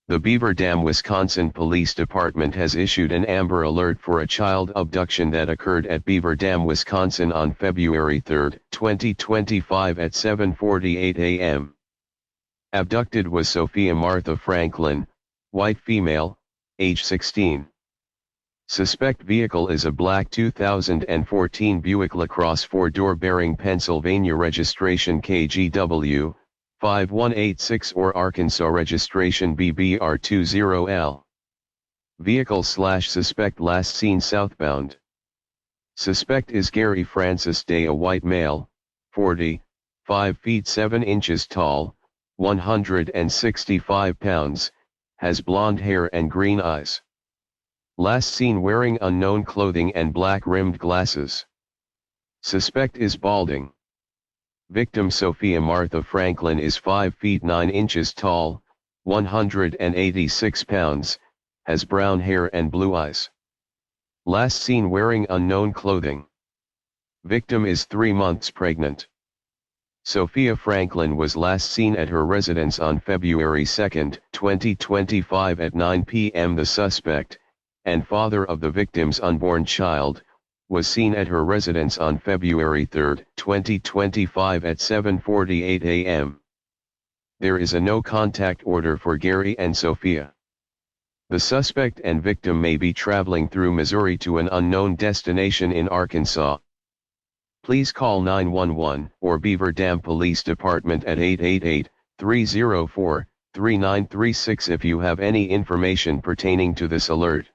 The Beaver Dam, Wisconsin Police Department has issued an Amber Alert for a child abduction that occurred at Beaver Dam, Wisconsin on February 3, 2025 at 7:48 a.m. Abducted was Sophia Martha Franklin, white female, age 16. Suspect vehicle is a black 2014 Buick LaCrosse 4-door bearing Pennsylvania registration KGW 5186 or Arkansas registration BBR20L. Vehicle/suspect last seen southbound. Suspect is Gary Francis Day, a white male, 40, 5 feet 7 inches tall, 165 pounds, has blonde hair and green eyes. Last seen wearing unknown clothing and black-rimmed glasses. Suspect is balding. Victim Sophia Martha Franklin is 5 feet 9 inches tall, 186 pounds, has brown hair and blue eyes. Last seen wearing unknown clothing. Victim is 3 months pregnant. Sophia Franklin was last seen at her residence on February 2, 2025 at 9 p.m. The suspect, and father of the victim's unborn child, was seen at her residence on February 3, 2025 at 7:48 a.m. There is a no-contact order for Gary and Sophia. The suspect and victim may be traveling through Missouri to an unknown destination in Arkansas. Please call 911 or Beaver Dam Police Department at 888-304-3936 if you have any information pertaining to this alert.